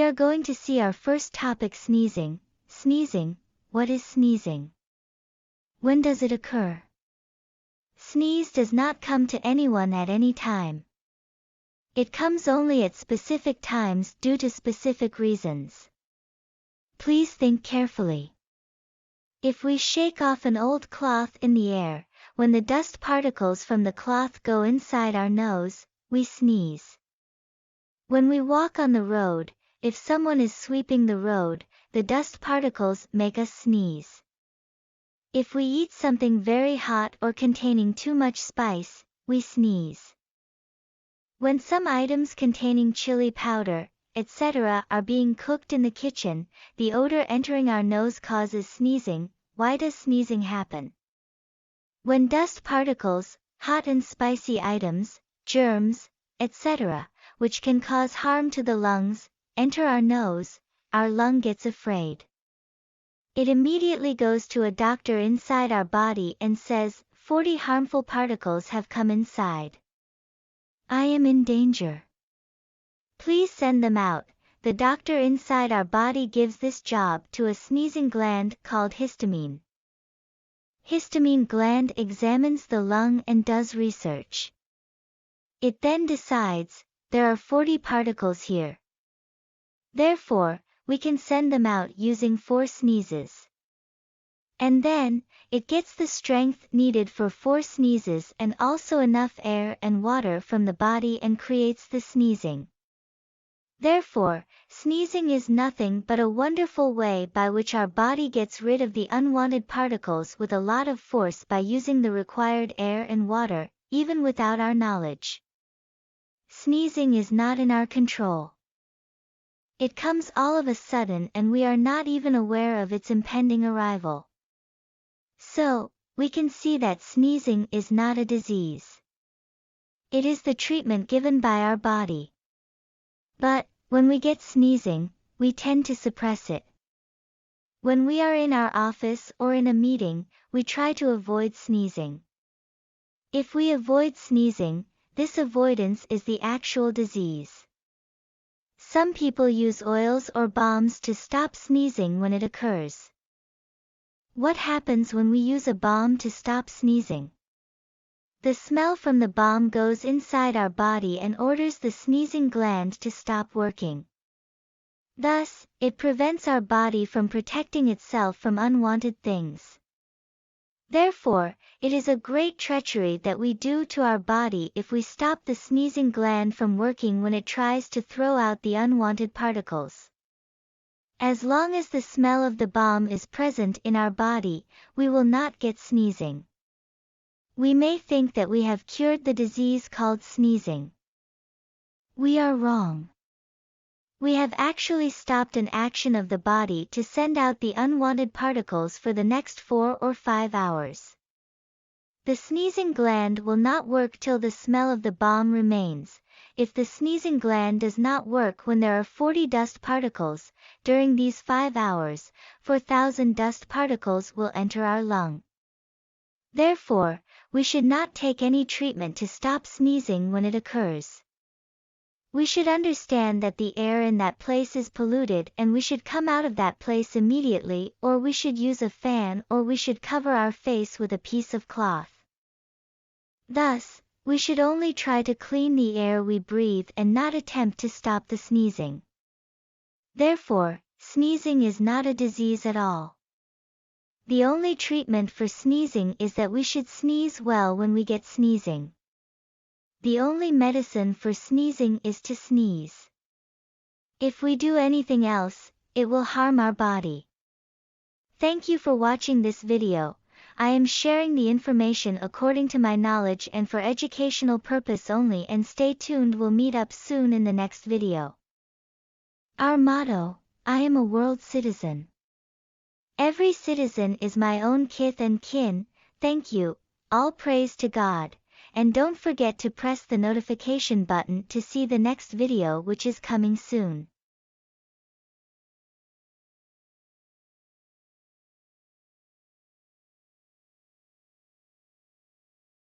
are going to see our first topic: sneezing. Sneezing. What is sneezing? When does it occur? Sneeze does not come to anyone at any time. It comes only at specific times due to specific reasons. Please think carefully. If we shake off an old cloth in the air, when the dust particles from the cloth go inside our nose, we sneeze. When we walk on the road, if someone is sweeping the road, the dust particles make us sneeze. If we eat something very hot or containing too much spice, we sneeze. When some items containing chili powder, etc., are being cooked in the kitchen, the odor entering our nose causes sneezing. Why does sneezing happen? When dust particles, hot and spicy items, germs, etc., which can cause harm to the lungs, enter our nose, our lung gets afraid. It immediately goes to a doctor inside our body and says, 40 harmful particles have come inside. I am in danger. Please send them out. The doctor inside our body gives this job to a sneezing gland called histamine. Histamine gland examines the lung and does research. It then decides, there are 40 particles here. Therefore, we can send them out using 4 sneezes. And then, it gets the strength needed for 4 sneezes and also enough air and water from the body and creates the sneezing. Therefore, sneezing is nothing but a wonderful way by which our body gets rid of the unwanted particles with a lot of force by using the required air and water, even without our knowledge. Sneezing is not in our control. It comes all of a sudden and we are not even aware of its impending arrival. So, we can see that sneezing is not a disease. It is the treatment given by our body. But, when we get sneezing, we tend to suppress it. When we are in our office or in a meeting, we try to avoid sneezing. If we avoid sneezing, this avoidance is the actual disease. Some people use oils or balms to stop sneezing when it occurs. What happens when we use a balm to stop sneezing? The smell from the balm goes inside our body and orders the sneezing gland to stop working. Thus, it prevents our body from protecting itself from unwanted things. Therefore, it is a great treachery that we do to our body if we stop the sneezing gland from working when it tries to throw out the unwanted particles. As long as the smell of the balm is present in our body, we will not get sneezing. We may think that we have cured the disease called sneezing. We are wrong. We have actually stopped an action of the body to send out the unwanted particles for the next 4 or 5 hours. The sneezing gland will not work till the smell of the balm remains. If the sneezing gland does not work when there are 40 dust particles, during these 5 hours, 4,000 dust particles will enter our lung. Therefore, we should not take any treatment to stop sneezing when it occurs. We should understand that the air in that place is polluted and we should come out of that place immediately, or we should use a fan, or we should cover our face with a piece of cloth. Thus, we should only try to clean the air we breathe and not attempt to stop the sneezing. Therefore, sneezing is not a disease at all. The only treatment for sneezing is that we should sneeze well when we get sneezing. The only medicine for sneezing is to sneeze. If we do anything else, it will harm our body. Thank you for watching this video. I am sharing the information according to my knowledge and for educational purpose only, and stay tuned, we'll meet up soon in the next video. Our motto: I am a world citizen. Every citizen is my own kith and kin. Thank you, all praise to God. And don't forget to press the notification button to see the next video, which is coming soon.